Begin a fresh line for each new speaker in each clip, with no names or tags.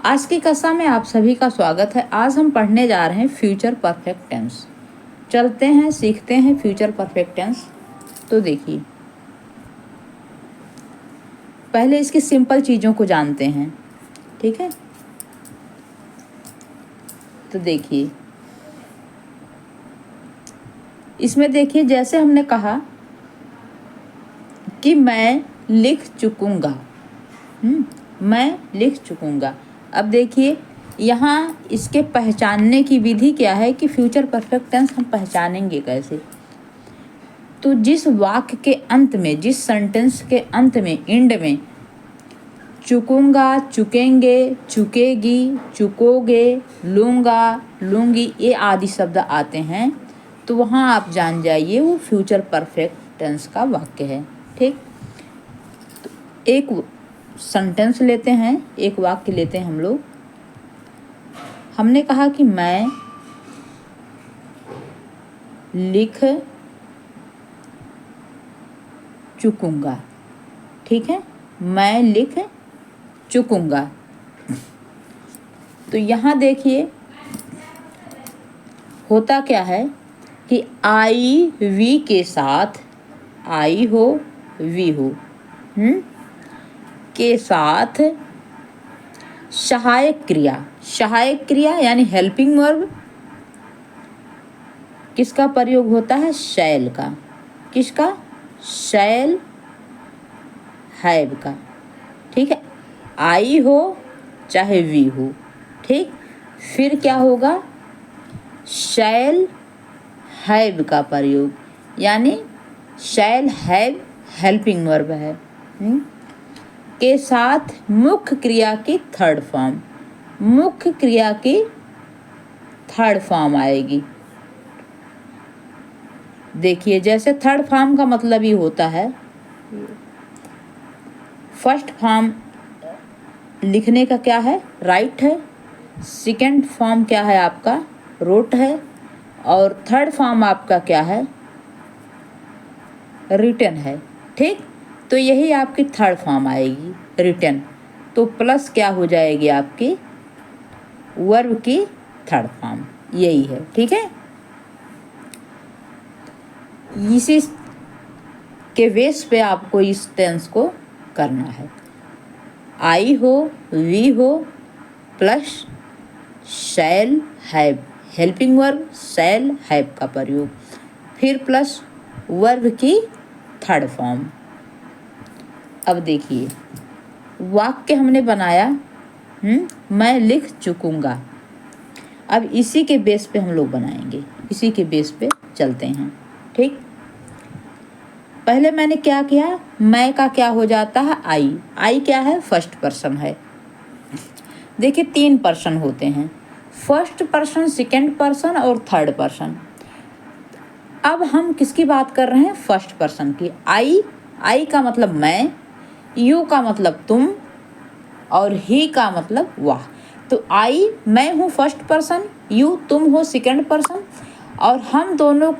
आज की कक्षा में आप सभी का स्वागत है। आज हम पढ़ने जा रहे हैं फ्यूचर परफेक्ट टेंस। चलते हैं, सीखते हैं फ्यूचर परफेक्ट टेंस। तो देखिए, पहले इसकी सिंपल चीज़ों को जानते हैं, ठीक है। तो देखिए, इसमें देखिए, जैसे हमने कहा कि मैं लिख चुकूँगा, मैं लिख चुकूँगा। अब देखिए, यहाँ इसके पहचानने की विधि क्या है कि फ्यूचर परफेक्ट टेंस हम पहचानेंगे कैसे। तो जिस वाक्य के अंत में, जिस सेंटेंस के अंत में, एंड में चुकूँगा, चुकेंगे, चुकेगी, चुकोगे, लूँगा, लूँगी, ये आदि शब्द आते हैं, तो वहाँ आप जान जाइए वो फ्यूचर परफेक्ट टेंस का वाक्य है, ठीक। तो एक सेंटेंस लेते हैं, एक वाक्य लेते हैं हम लोग। हमने कहा कि मैं लिख चुकूँगा, ठीक है, मैं लिख चुकूँगा। तो यहाँ देखिए, होता क्या है कि आई वी के साथ, आई हो वी हो, के साथ सहायक क्रिया, सहायक क्रिया यानी हेल्पिंग वर्ब, किसका प्रयोग होता है? शैल का। किसका? शैल हैव का, ठीक है। आई हो चाहे वी हो, ठीक। फिर क्या होगा? शैल हैव का प्रयोग, यानी शैल हैव हेल्पिंग वर्ब है, के साथ मुख्य क्रिया की थर्ड फॉर्म, मुख्य क्रिया की थर्ड फॉर्म आएगी। देखिए, जैसे थर्ड फॉर्म का मतलब ही होता है, फर्स्ट फॉर्म लिखने का क्या है? राइट है। सेकंड फॉर्म क्या है आपका? रोट है। और थर्ड फॉर्म आपका क्या है? रिटन है, ठीक। तो यही आपकी थर्ड फॉर्म आएगी, रिटन। तो प्लस क्या हो जाएगी आपकी? वर्ब की थर्ड फॉर्म, यही है, ठीक है। इसी के बेस पे आपको इस टेंस को करना है। आई हो वी हो plus shell have, helping verb shall have का प्रयोग, फिर प्लस वर्ब की थर्ड फॉर्म। अब देखिए, वाक्य हमने बनाया, मैं लिख चुकूँगा। अब इसी के बेस पे हम लोग बनाएंगे, इसी के बेस पे चलते हैं, ठीक। पहले मैंने क्या किया? मैं का क्या हो जाता है? आई। आई क्या है? फर्स्ट पर्सन है। देखिए, 3 पर्सन होते हैं, फर्स्ट पर्सन, सेकंड पर्सन और थर्ड पर्सन। अब हम किसकी बात कर रहे हैं? फर्स्ट पर्सन की। आई, आई का मतलब मैं, यू का मतलब तुम, और ही का मतलब वह। तो आई मैं हूँ फर्स्ट पर्सन, यू तुम हो सेकंड पर्सन, और हम दोनों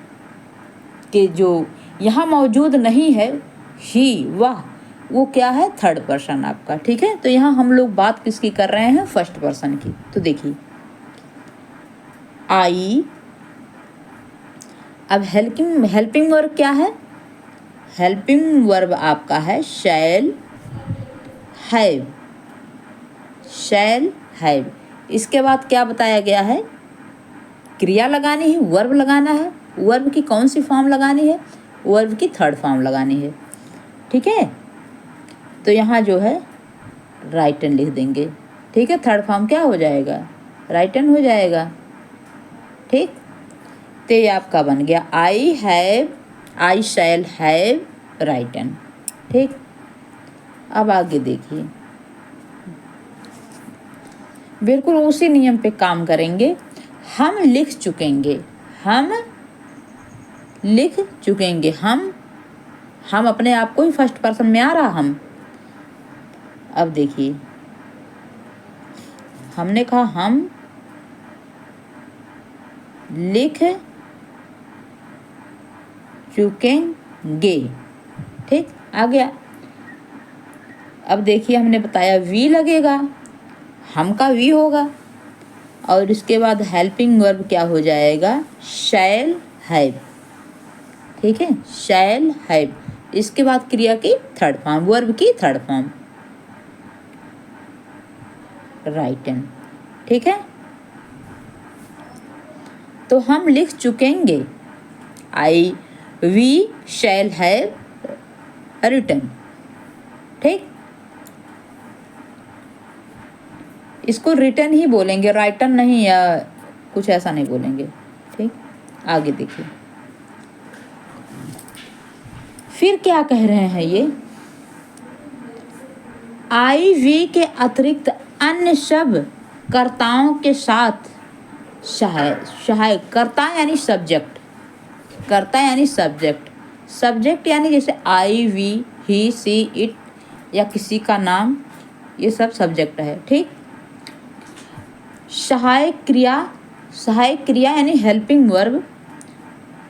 के जो यहाँ मौजूद नहीं है, ही, वह, वो क्या है? थर्ड पर्सन आपका, ठीक है। तो यहाँ हम लोग बात किसकी कर रहे हैं? फर्स्ट पर्सन की। तो देखिए, आई, अब हेल्पिंग वर्ब क्या है? हेल्पिंग वर्ब आपका है शैल हैव, शैल हैव। इसके बाद क्या बताया गया है? क्रिया लगानी है, वर्ब लगाना है। वर्ब की कौन सी फॉर्म लगानी है? वर्ब की थर्ड फॉर्म लगानी है, ठीक है। तो यहाँ जो है राइटन लिख देंगे, ठीक है। थर्ड फॉर्म क्या हो जाएगा? राइटन हो जाएगा, ठीक। तो ये आपका बन गया I have, I shall have written, ठीक। अब आगे देखिए, बिल्कुल उसी नियम पे काम करेंगे। हम लिख चुकेंगे, हम लिख चुकेंगे, हम अपने आप को ही फर्स्ट पर्सन में आ रहा हम। अब देखिए, हमने कहा हम लिख चुकेंगे, ठीक, आ गया। अब देखिए, हमने बताया वी लगेगा, हम का वी होगा और इसके बाद हेल्पिंग वर्ब क्या हो जाएगा, शैल हैव। ठीक है, शैल हैव। इसके बाद क्रिया की थर्ड फॉर्म, वर्ब की थर्ड फॉर्म राइटन। ठीक है, तो हम लिख चुकेंगे आई वी शैल हैव रिटन। ठीक, इसको रिटन ही बोलेंगे, राइटन नहीं या कुछ ऐसा नहीं बोलेंगे। ठीक, आगे देखिए फिर क्या कह रहे हैं ये, आई वी के अतिरिक्त अन्य सब कर्ताओं के साथ सहायक, कर्ता यानी सब्जेक्ट, कर्ता यानी सब्जेक्ट, सब्जेक्ट यानी जैसे आई वी ही सी इट या किसी का नाम, ये सब सब्जेक्ट है। ठीक, सहायक क्रिया यानी हेल्पिंग वर्ब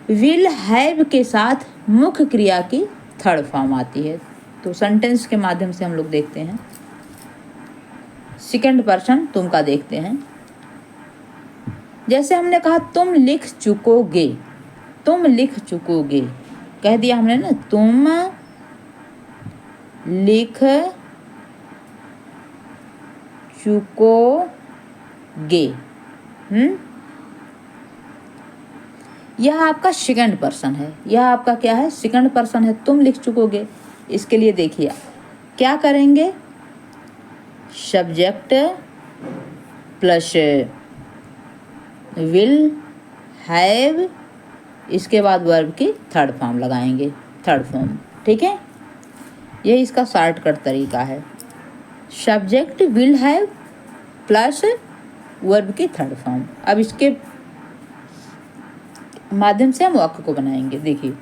विल हैव के साथ मुख्य क्रिया की थर्ड फॉर्म आती है। तो सेंटेंस के माध्यम से हम लोग देखते हैं। सेकंड पर्सन तुम का देखते हैं। जैसे हमने कहा तुम लिख चुकोगे, तुम लिख चुकोगे, कह दिया हमने ना, तुम लिख चुकोगे। यह आपका सेकंड पर्सन है, यह आपका क्या है, सेकंड पर्सन है, तुम लिख चुकोगे। इसके लिए देखिए क्या करेंगे, सब्जेक्ट प्लस विल हैव, इसके बाद वर्ब की थर्ड फॉर्म लगाएंगे, थर्ड फॉर्म। ठीक है, यही इसका शॉर्टकट तरीका है, subject will have plus verb की थर्ड फॉर्म। अब इसके माध्यम से हम वाक्य को बनाएंगे। देखिए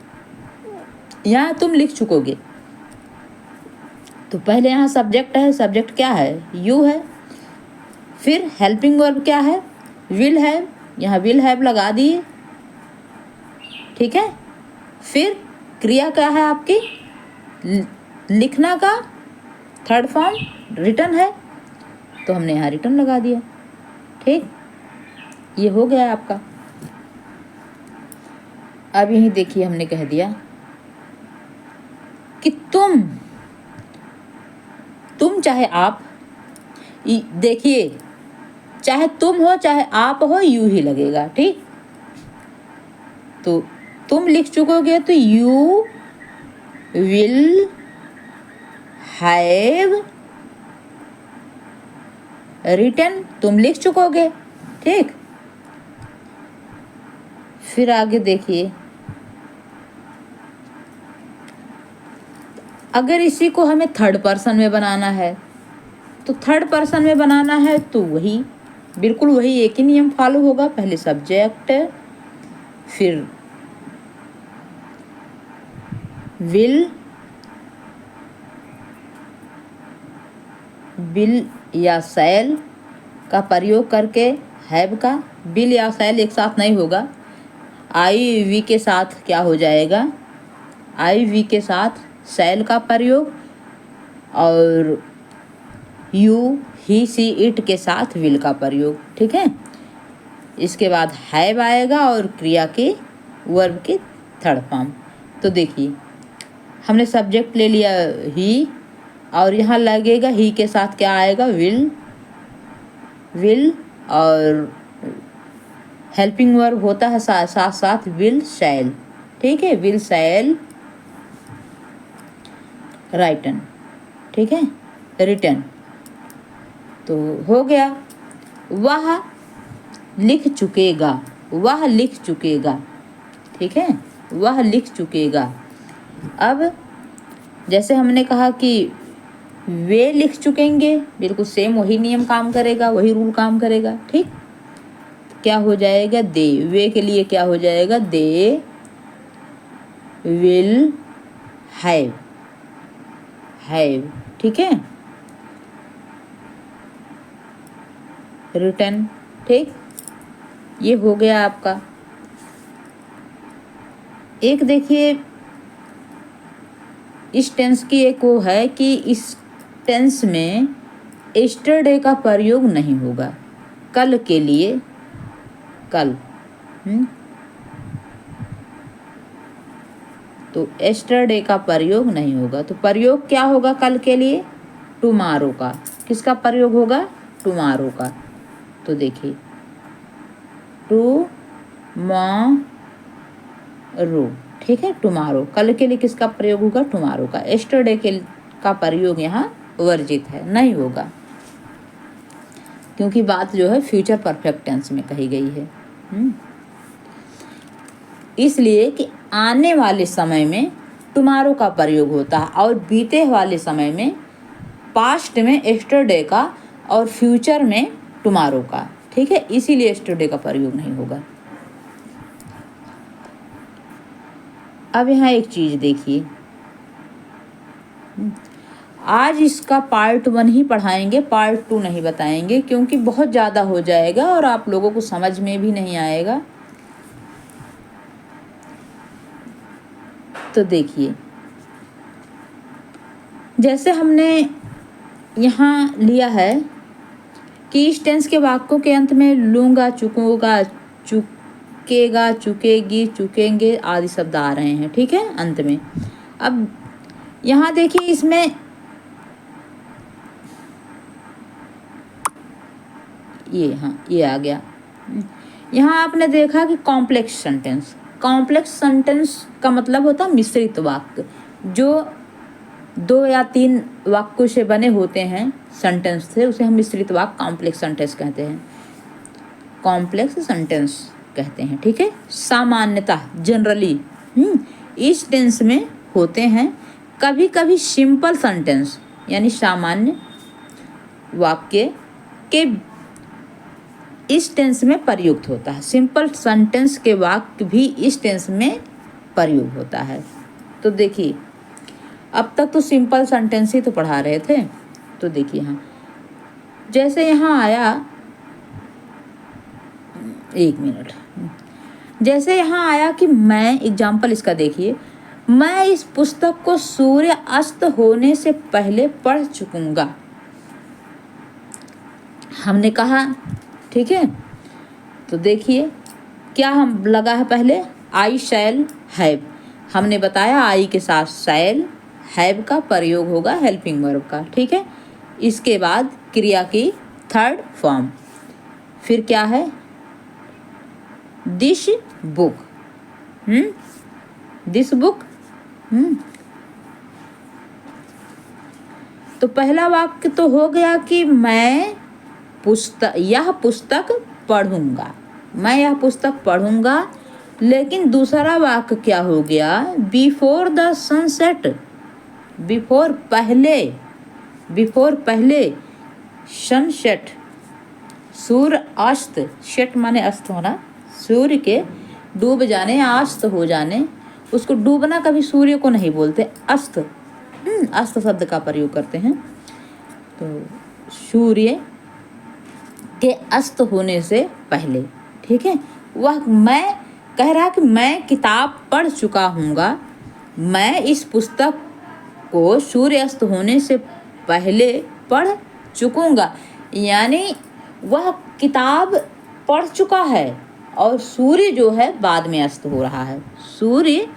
यहाँ तुम लिख चुकोगे, तो पहले यहाँ सब्जेक्ट है, सब्जेक्ट क्या है, यू है। फिर हेल्पिंग वर्ब क्या है, विल हैव, यहाँ विल हैव लगा दिए। ठीक है, फिर क्रिया क्या है आपकी, लिखना का थर्ड फॉर्म रिटन है, तो हमने यहाँ रिटन लगा दिया। ठीक, ये हो गया आपका। अब यही देखिए हमने कह दिया कि तुम चाहे आप, देखिए चाहे तुम हो चाहे आप हो, यू ही लगेगा। ठीक, तो तुम लिख चुकोगे तो यू विल हैव रिटन, तुम लिख चुकोगे। ठीक, फिर आगे देखिए, अगर इसी को हमें थर्ड पर्सन में बनाना है, तो थर्ड पर्सन में बनाना है तो वही बिल्कुल वही एक ही नियम फॉलो होगा, पहले सब्जेक्ट फिर विल या सैल का प्रयोग करके, हैव का विल या सैल एक साथ नहीं होगा, आई वी के साथ क्या हो जाएगा, आई वी के साथ सैल का प्रयोग, और यू ही सी इट के साथ विल का प्रयोग। ठीक है, इसके बाद हैव आएगा और क्रिया की वर्ब की थर्ड फॉर्म। तो देखिए हमने सब्जेक्ट ले लिया ही, और यहाँ लगेगा ही के साथ क्या आएगा, विल और हेल्पिंग वर्ब होता है साथ साथ विल शैल। ठीक है, विल शैल राइटन। ठीक है, रिटन। तो हो गया, वह लिख चुकेगा, वह लिख चुकेगा। ठीक है, वह लिख चुकेगा। अब जैसे हमने कहा कि वे लिख चुकेंगे, बिल्कुल सेम वही नियम काम करेगा, वही रूल काम करेगा। ठीक, क्या हो जाएगा, दे, वे के लिए क्या हो जाएगा, दे विल हैव। ठीक है, रिटन। ठीक, ये हो गया आपका। एक देखिए इस टेंस की एक वो है कि इस टेंस में yesterday का प्रयोग नहीं होगा। कल के लिए कल, तो yesterday का प्रयोग नहीं होगा। तो प्रयोग क्या होगा कल के लिए? tomorrow का। किसका प्रयोग होगा? tomorrow का। तो देखिए tomorrow, ठीक है, tomorrow कल के लिए किसका प्रयोग होगा? tomorrow का। yesterday का प्रयोग यहाँ वर्जित है, नहीं होगा, क्योंकि बात जो है फ्यूचर परफेक्ट टेंस में कही गई है। इसलिए कि आने वाले समय में टुमारो का प्रयोग होता है और बीते वाले समय में पास्ट में एस्टरडे का और फ्यूचर में टुमारो का, ठीक है, इसीलिए एस्टरडे का प्रयोग नहीं होगा। अब यहाँ एक चीज देखिए, आज इसका पार्ट 1 ही पढ़ाएंगे, पार्ट 2 नहीं बताएंगे, क्योंकि बहुत ज़्यादा हो जाएगा और आप लोगों को समझ में भी नहीं आएगा। तो देखिए, जैसे हमने यहाँ लिया है कि इस टेंस के वाक्यों के अंत में लूँगा, चुकूँगा, चुकेगा, चुकेगी, चुकेंगे आदि शब्द आ रहे हैं, ठीक है, अंत में। अब यहाँ देखिए, इसमें ये आ गया। यहाँ आपने देखा कि कॉम्प्लेक्स सेंटेंस, कॉम्प्लेक्स सेंटेंस का मतलब होता है मिश्रित वाक्य, जो 2 या 3 वाक्यों से बने होते हैं सेंटेंस से, उसे हम मिश्रित वाक्य कॉम्प्लेक्स सेंटेंस कहते हैं, कॉम्प्लेक्स सेंटेंस कहते हैं, ठीक है। सामान्यतः जनरली इस टेंस में होते हैं। कभी कभी सिंपल सेंटेंस यानी सामान्य वाक्य के इस टेंस में प्रयुक्त होता है। सिंपल सेंटेंस के वाक्य भी इस टेंस में प्रयोग होता है। तो देखिए, अब तक तो सिंपल सेंटेंस ही तो पढ़ा रहे थे। तो देखिए, हाँ, जैसे यहाँ आया, एक मिनट, जैसे यहाँ आया कि मैं, एग्जाम्पल इसका देखिए, मैं इस पुस्तक को सूर्य अस्त होने से पहले पढ़ चुकूंगा, हमने कहा, ठीक है। तो देखिए क्या हम लगा है पहले, आई शैल हैव, हमने बताया आई के साथ शैल हैव का प्रयोग होगा हेल्पिंग वर्ब का, ठीक है। इसके बाद क्रिया की थर्ड फॉर्म, फिर क्या है, दिस बुक, दिस बुक। तो पहला वाक्य तो हो गया कि मैं यह पुस्तक पढ़ूंगा, मैं यह पुस्तक पढ़ूंगा। लेकिन दूसरा वाक्य क्या हो गया, बिफोर द सनसेट, बिफोर पहले सनसेट, सूर्य अस्त, सेट माने अस्त होना, सूर्य के डूब जाने, अस्त हो जाने, उसको डूबना कभी सूर्य को नहीं बोलते, अस्त, अस्त शब्द का प्रयोग करते हैं। तो सूर्य के अस्त होने से पहले, ठीक है। वह मैं कह रहा कि मैं किताब पढ़ चुका हूँगा, मैं इस पुस्तक को सूर्य अस्त होने से पहले पढ़ चुकूँगा, यानी वह किताब पढ़ चुका है और सूर्य जो है बाद में अस्त हो रहा है, सूर्य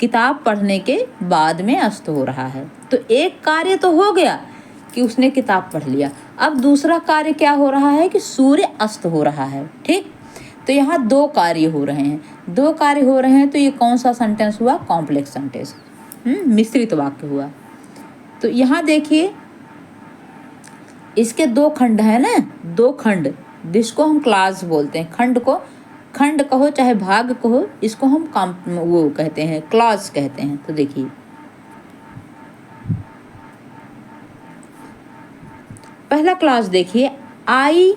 किताब पढ़ने के बाद में अस्त हो रहा है। तो एक कार्य तो हो गया कि उसने किताब पढ़ लिया, अब दूसरा कार्य क्या हो रहा है कि सूर्य अस्त हो रहा है, ठीक। तो यहाँ 2 कार्य हो रहे हैं, 2 कार्य हो रहे हैं। तो ये कौन सा सेंटेंस हुआ, कॉम्प्लेक्स सेंटेंस, मिश्रित वाक्य हुआ। तो यहाँ देखिए, इसके 2 खंड है ना, 2 खंड, जिसको हम क्लास बोलते हैं, खंड को खंड कहो चाहे भाग कहो, इसको हम वो कहते हैं, क्लॉज कहते हैं। तो देखिए, पहला क्लास देखिए, I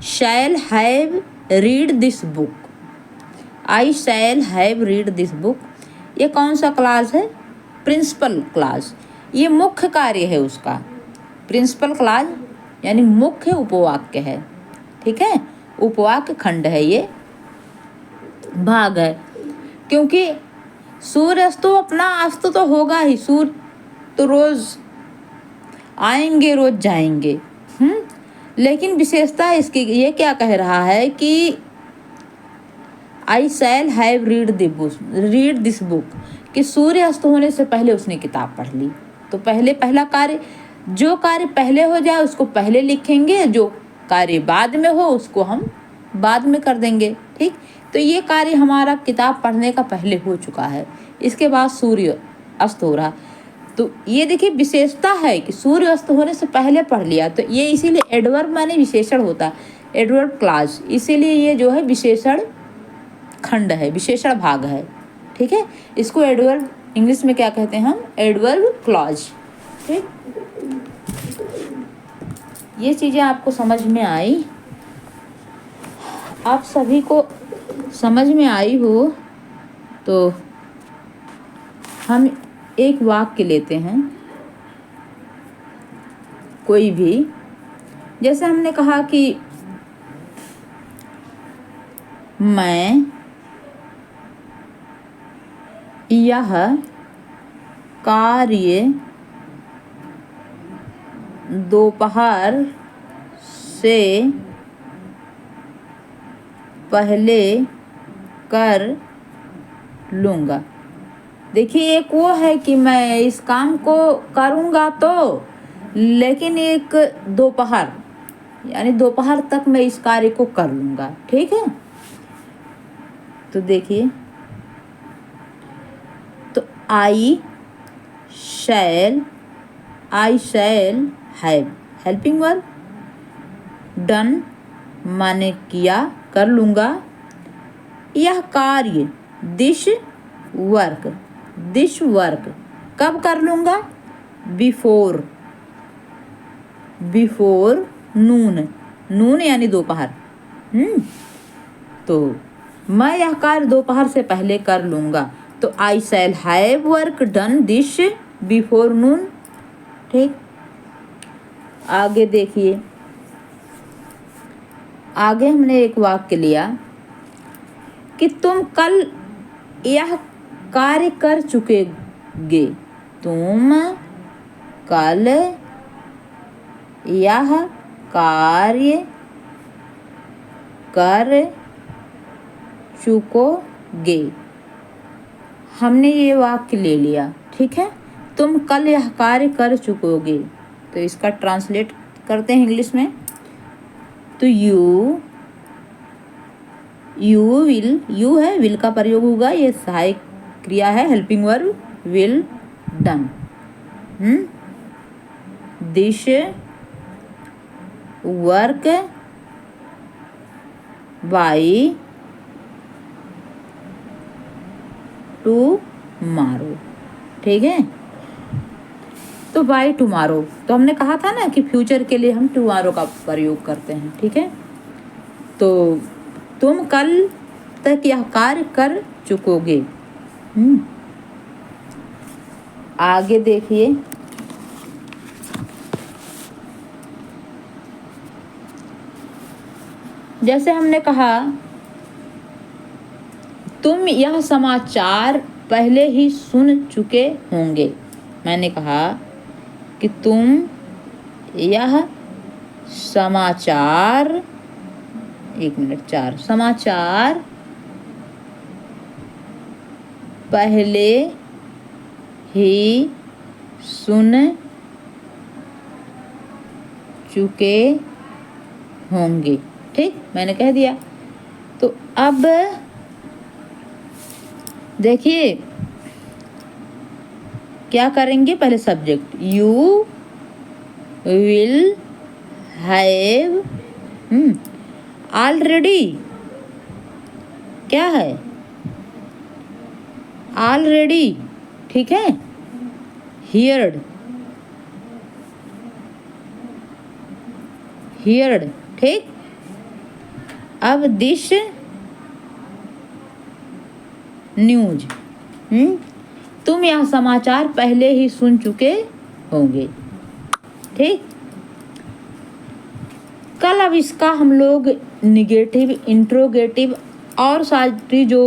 shall have read this book, I shall have read this book, ये कौन सा क्लास है, प्रिंसिपल क्लास, ये मुख्य कार्य है उसका, प्रिंसिपल क्लास यानी मुख्य उपवाक्य है, ठीक है, उपवाक्य खंड है, ये भाग है। क्योंकि सूर्य अस्त तो अपना अस्त तो होगा ही, सूर्य तो रोज आएंगे रोज जाएंगे, लेकिन विशेषता इसकी ये क्या कह रहा है कि I shall have read this book, कि सूर्य अस्त होने से पहले उसने किताब पढ़ ली। तो पहला कार्य, जो कार्य पहले हो जाए उसको पहले लिखेंगे, जो कार्य बाद में हो उसको हम बाद में कर देंगे। ठीक, तो ये कार्य हमारा किताब पढ़ने का पहले हो चुका है, इसके बाद सूर्य अस्त हो रहा। तो ये देखिए विशेषता है कि सूर्य अस्त होने से पहले पढ़ लिया। तो ये इसीलिए एडवर्ब माने विशेषण होता है, एडवर्ब क्लॉज, इसीलिए ये जो है विशेषण खंड है, विशेषण भाग है। ठीक है, इसको एडवर्ब इंग्लिश में क्या कहते हैं हम, एडवर्ब क्लॉज। ठीक, ये चीज़ें आपको समझ में आई, आप सभी को समझ में आई हो तो हम एक वाक्य लेते हैं कोई भी। जैसे हमने कहा कि मैं यह कार्य दोपहर से पहले कर लूँगा। देखिए एक वो है कि मैं इस काम को करूँगा तो, लेकिन एक दोपहर यानी दोपहर तक मैं इस कार्य को कर लूँगा। ठीक है, तो देखिए, तो I shall have helping verb, done माने किया, कर लूँगा। यह कार्य दिस वर्क कब कर लूँगा, बिफोर नून यानी दोपहर। तो मैं यह कार्य दोपहर से पहले कर लूँगा। तो I shall have work done this before noon. ठीक, आगे देखिए, आगे हमने एक वाक्य लिया कि तुम कल यह कार्य कर चुकेगे, तुम कल यह कार्य कर चुकोगे। हमने ये वाक्य ले लिया। ठीक है, तुम कल यह कार्य कर चुकोगे। तो इसका ट्रांसलेट करते हैं इंग्लिश में। तो यू विल, यू है, विल का प्रयोग होगा, ये सहायक क्रिया है, helping verb, will done. This work by tomorrow. ठीक है, तो बाय टुमारो, तो हमने कहा था ना कि फ्यूचर के लिए हम टुमारो का प्रयोग करते हैं। ठीक है, तो तुम कल तक यह कार्य कर चुकोगे। आगे देखिए, जैसे हमने कहा तुम यह समाचार पहले ही सुन चुके होंगे। मैंने कहा कि तुम यह समाचार, समाचार पहले ही सुन चुके होंगे। ठीक, मैंने कह दिया। तो अब देखिए क्या करेंगे, पहले subject, you will have, already क्या है, ऑलरेडी। ठीक है, हियर्ड, ठीक। अब दिस न्यूज, तुम यह समाचार पहले ही सुन चुके होंगे। ठीक, कल अब इसका हम लोग निगेटिव, इंट्रोगेटिव और सारी जो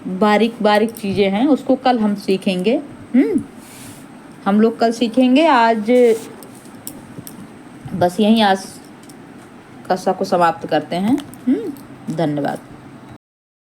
बारीक चीज़ें हैं उसको कल हम सीखेंगे। हम लोग कल सीखेंगे। आज बस यहीं आज कक्षा को समाप्त करते हैं। धन्यवाद।